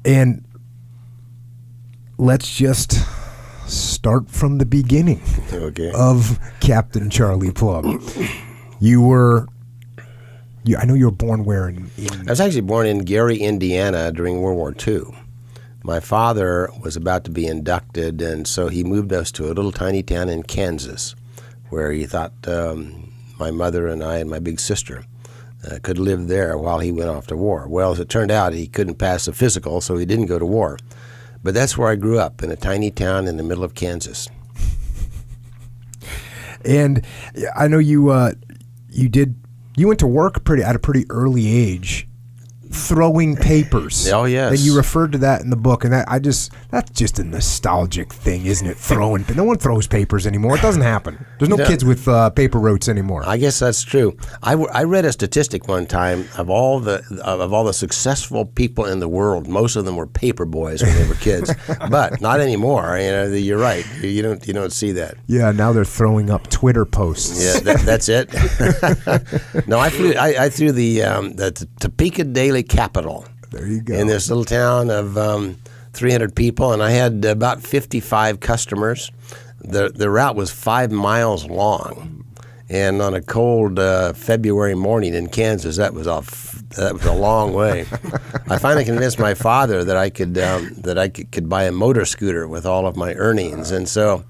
And let's just start from the beginning of Captain Charlie Plumb. I know you were born where? I was actually born in Gary, Indiana during World War II. My father was about to be inducted, and so he moved us to a little tiny town in Kansas where he thought my mother and I and my big sister could live there while he went off to war. Well, as it turned out, he couldn't pass the physical, so he didn't go to war. But that's where I grew up, in a tiny town in the middle of Kansas. And I know you went to work at a pretty early age, throwing papers. Oh, yes. And you referred to that in the book, and that's just a nostalgic thing, isn't it? Throwing. No one throws papers anymore. It doesn't happen. There's no kids with paper routes anymore. I guess that's true. I read a statistic one time of all the successful people in the world. Most of them were paper boys when they were kids, but not anymore. You're right. You don't see that. Yeah, now they're throwing up Twitter posts. Yeah, that's it. No, I threw the Topeka Daily Capital. There you go. In this little town of 300 people, and I had about 55 customers. The route was 5 miles long, and on a cold February morning in Kansas, that was a long way. I finally convinced my father that I could buy a motor scooter with all of my earnings, and so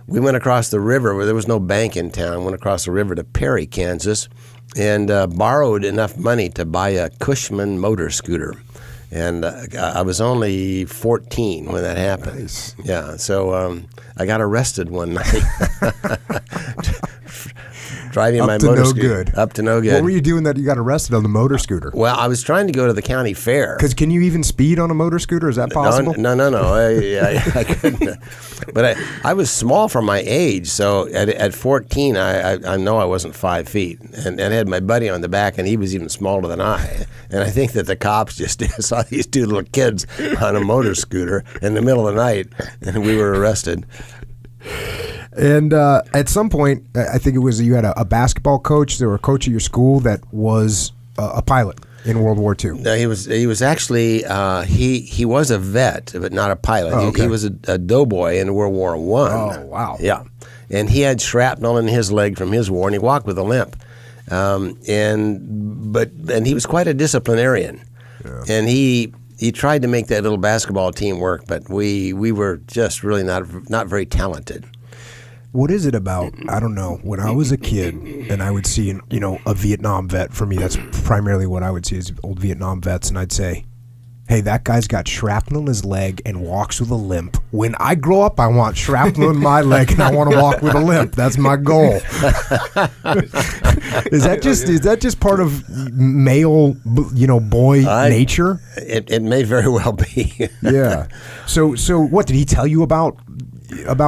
we went across the river where there was no bank in town. Went across the river to Perry, Kansas, and borrowed enough money to buy a Cushman motor scooter. And I was only 14 when that happened. Nice. Yeah, so I got arrested one night. Driving my motor scooter. Up to no good. What were you doing that you got arrested on the motor scooter? Well, I was trying to go to the county fair. Because can you even speed on a motor scooter? Is that possible? No. I couldn't. But I was small for my age, so at 14, I know I wasn't 5 feet. And I had my buddy on the back, and he was even smaller than I. And I think that the cops just saw these two little kids on a motor scooter in the middle of the night, and we were arrested. And at some point, I think it was you had a basketball coach, or a coach at your school that was a pilot in World War II. No, he was actually he was a vet, but not a pilot. Oh, okay. He was a doughboy in World War I. Oh, wow. Yeah, and he had shrapnel in his leg from his war, and he walked with a limp. And he was quite a disciplinarian, and he tried to make that little basketball team work, but we were just really not very talented. What is it about, I don't know, when I was a kid and I would see, a Vietnam vet, for me, that's primarily what I would see is old Vietnam vets, and I'd say, hey, that guy's got shrapnel in his leg and walks with a limp. When I grow up, I want shrapnel in my leg and I want to walk with a limp. That's my goal. Is that just part of male, boy nature? It may very well be. Yeah. So what did he tell you about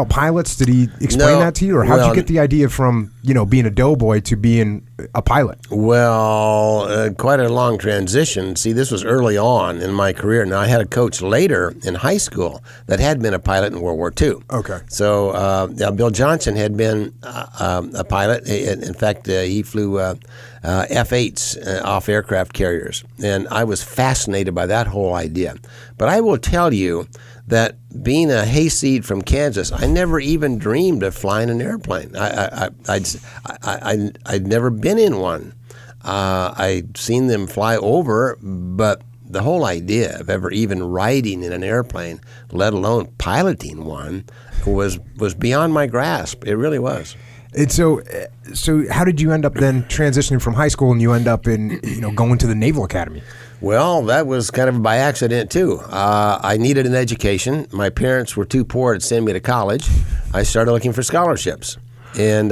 pilots? Did he explain that to you, or how did you get the idea from being a doughboy to being a pilot? Well, quite a long transition. See, this was early on in my career. Now, I had a coach later in high school that had been a pilot in World War II. Okay. So Bill Johnson had been a pilot. In fact, he flew F-8s off aircraft carriers, and I was fascinated by that whole idea. But I will tell you that being a hayseed from Kansas, I never even dreamed of flying an airplane. I'd never been in one. I'd seen them fly over, but the whole idea of ever even riding in an airplane, let alone piloting one, was beyond my grasp. It really was. And so how did you end up then transitioning from high school and you end up in going to the Naval Academy? Well, that was kind of by accident, too. I needed an education. My parents were too poor to send me to college. I started looking for scholarships. And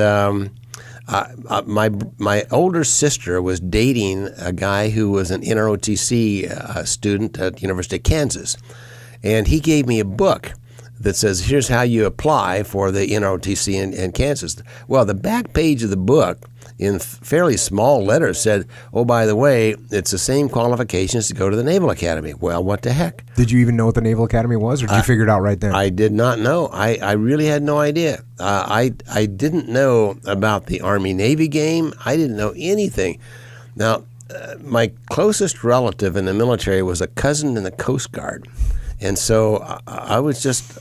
my older sister was dating a guy who was an NROTC student at the University of Kansas. And he gave me a book that says, here's how you apply for the NROTC in Kansas. Well, the back page of the book, in fairly small letters, said, oh, by the way, it's the same qualifications to go to the Naval Academy. Well, what the heck? Did you even know what the Naval Academy was, or did you figure it out right then? I did not know. I really had no idea. I didn't know about the Army-Navy game. I didn't know anything. Now, my closest relative in the military was a cousin in the Coast Guard. And so I was just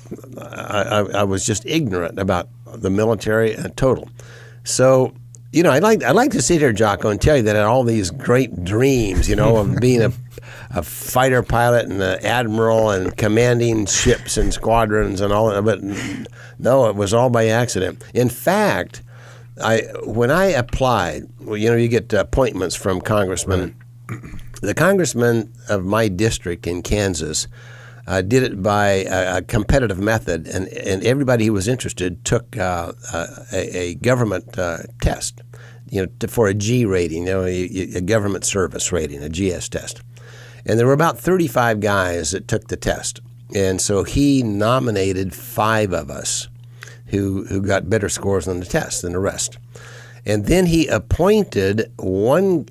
ignorant about the military total. So, I'd like to sit here, Jocko, and tell you that I had all these great dreams, of being a fighter pilot and an admiral and commanding ships and squadrons and all that. But no, it was all by accident. In fact, when I applied, you get appointments from congressmen. The congressman of my district in Kansas did it by a competitive method, and everybody who was interested took a government test, for a G rating, a government service rating, a GS test. And there were about 35 guys that took the test, and so he nominated 5 of us who got better scores on the test than the rest. And then he appointed one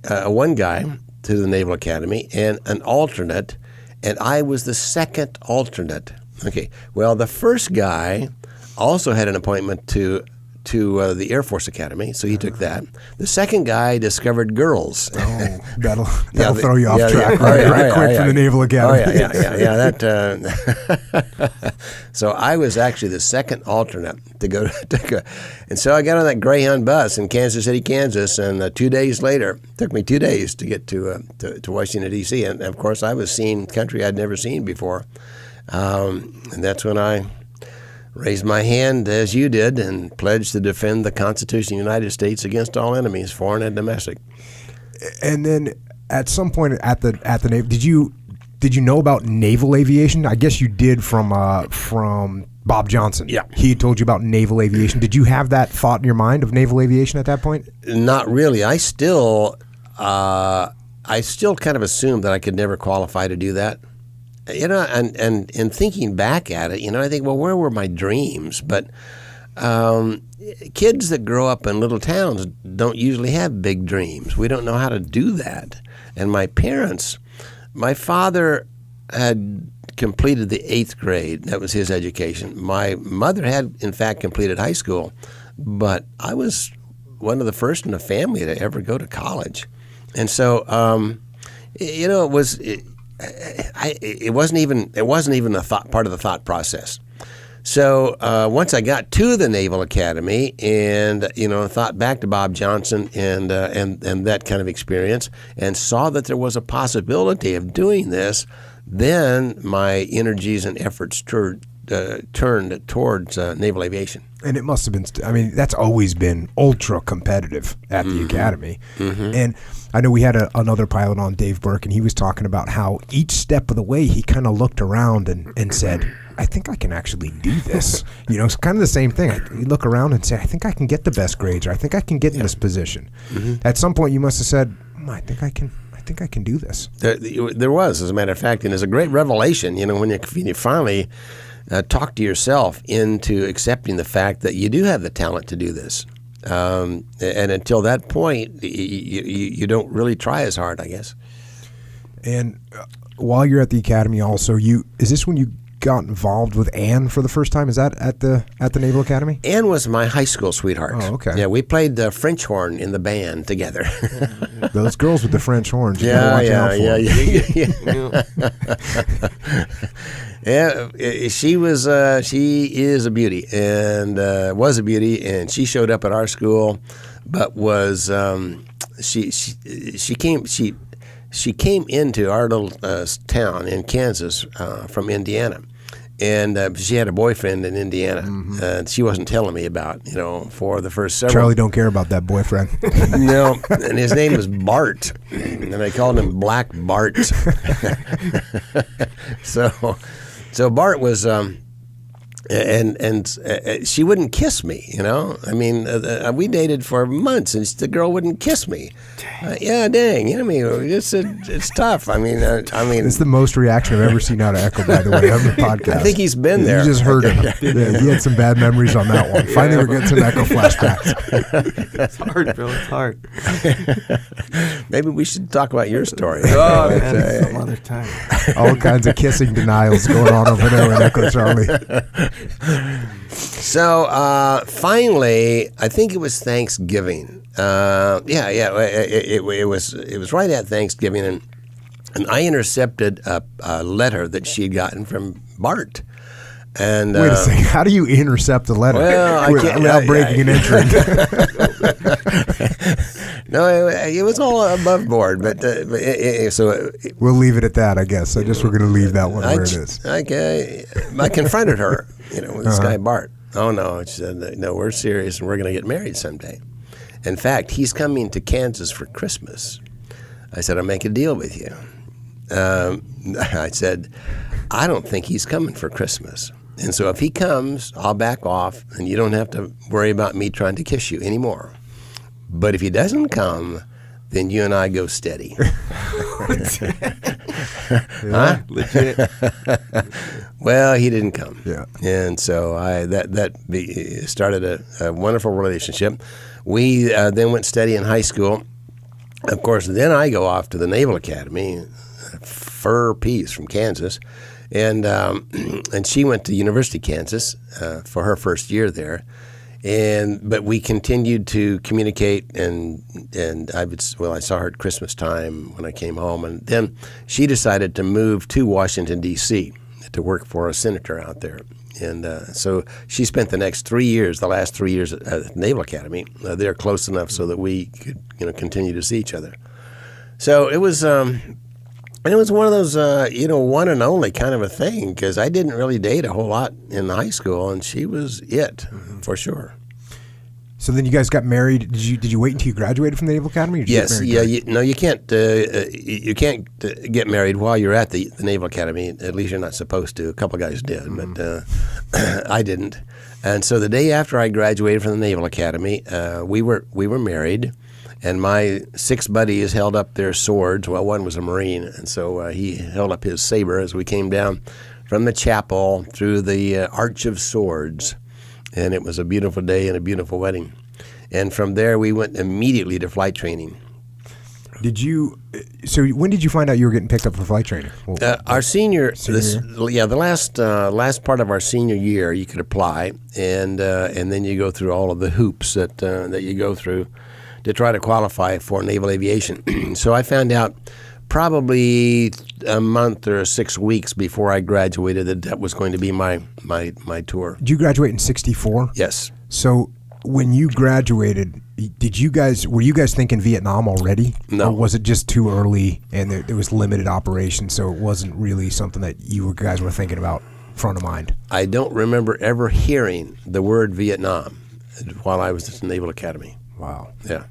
guy to the Naval Academy and an alternate. And I was the second alternate. Okay. Well, the first guy also had an appointment to the Air Force Academy, so he took that. The second guy discovered girls. Oh, that'll throw you off track right quick for the Naval Academy. So I was actually the second alternate to go. And so I got on that Greyhound bus in Kansas City, Kansas, and 2 days later, it took me 2 days to get to Washington, D.C. And, of course, I was seeing country I'd never seen before. And that's when I raised my hand, as you did, and pledged to defend the Constitution of the United States against all enemies, foreign and domestic. And then at some point at the Navy, did you know about naval aviation? I guess you did from Bob Johnson. Yeah. He told you about naval aviation. Did you have that thought in your mind of naval aviation at that point? Not really. I still kind of assumed that I could never qualify to do that. And in thinking back at it, I think, well, where were my dreams? But kids that grow up in little towns don't usually have big dreams. We don't know how to do that. And my father had completed the 8th grade. That was his education. My mother had, in fact, completed high school, but I was one of the first in the family to ever go to college. And so, it was. It wasn't even a part of the thought process. So once I got to the Naval Academy and thought back to Bob Johnson and that kind of experience and saw that there was a possibility of doing this, then my energies and efforts turned towards naval aviation. And it must have been, that's always been ultra competitive at the Academy. Mm-hmm. And I know we had another pilot on, Dave Burke, and he was talking about how each step of the way he kind of looked around and said, I think I can actually do this. It's kind of the same thing. You look around and say, I think I can get the best grades, or I think I can get in this position. Mm-hmm. At some point you must have said, I think I can do this. There was, as a matter of fact, and it's a great revelation, when you finally talk to yourself into accepting the fact that you do have the talent to do this. And until that point, you don't really try as hard, I guess. And while you're at the Academy also, is this when you got involved with Ann for the first time? Is that at the Naval Academy? Ann was my high school sweetheart. Oh, okay. Yeah, we played the French horn in the band together. Those girls with the French horns. Yeah. Yeah, she is a beauty and was a beauty, and she showed up at our school, but was she came into our little town in Kansas from Indiana, and she had a boyfriend in Indiana. Mm-hmm. She wasn't telling me about, for the first several. Charlie don't care about that boyfriend. No, and his name was Bart, and they called him Black Bart. So Bart was, and she wouldn't kiss me, we dated for months, and the girl wouldn't kiss me. Yeah, dang. It's tough. It's the most reaction I've ever seen out of Echo, by the way, on the podcast. I think he's been there. You just heard him. Yeah, he had some bad memories on that one. Finally, we're getting some Echo flashbacks. It's hard, Bill. It's hard. Maybe we should talk about your story. Oh, man, some other time. All kinds of kissing denials going on over there with Echo Charlie. So finally, I think it was Thanksgiving. It was right at Thanksgiving, and I intercepted a letter that she had gotten from Bart. And wait a second, how do you intercept a letter without breaking and entering? No, it was all above board, but we'll leave it at that, I guess. I just we're going to leave that one where it is. I confronted her, with this guy Bart. Oh no, she said, no, we're serious and we're going to get married someday. In fact, he's coming to Kansas for Christmas. I said, I'll make a deal with you. I said, I don't think he's coming for Christmas. And so if he comes, I'll back off, and you don't have to worry about me trying to kiss you anymore. But if he doesn't come, then you and I go steady. Huh? Legit. Well, he didn't come. Yeah. And so started a wonderful relationship. We then went steady in high school. Of course, then I go off to the Naval Academy, fur piece from Kansas. And she went to University of Kansas for her first year there, but we continued to communicate, and I saw her at Christmas time when I came home, and then she decided to move to Washington D.C. to work for a senator out there, and so she spent the last 3 years at the Naval Academy. They're close enough so that we could continue to see each other. So it was. And it was one of those, one and only kind of a thing, because I didn't really date a whole lot in high school, and she was it, for sure. So then you guys got married. Did you wait until you graduated from the Naval Academy? Or did Yes. You get married You can't. You can't get married while you're at the Naval Academy. At least you're not supposed to. A couple guys did, but I didn't. And so the day after I graduated from the Naval Academy, we were married. And my 6 buddies held up their swords. Well, one was a Marine, and so he held up his saber as we came down from the chapel through the Arch of Swords. And it was a beautiful day and a beautiful wedding. And from there, we went immediately to flight training. So when did you find out you were getting picked up for flight training? Our senior year? The last part of our senior year, you could apply, and then you go through all of the hoops that you go through to try to qualify for naval aviation. So I found out probably a month or 6 weeks before I graduated that was going to be my tour. Did you graduate in '64? Yes. So when you graduated, were you guys thinking Vietnam already? No. Or was it just too early and there was limited operation, so it wasn't really something that you guys were thinking about front of mind? I don't remember ever hearing the word Vietnam while I was at the Naval Academy. Wow. Yeah.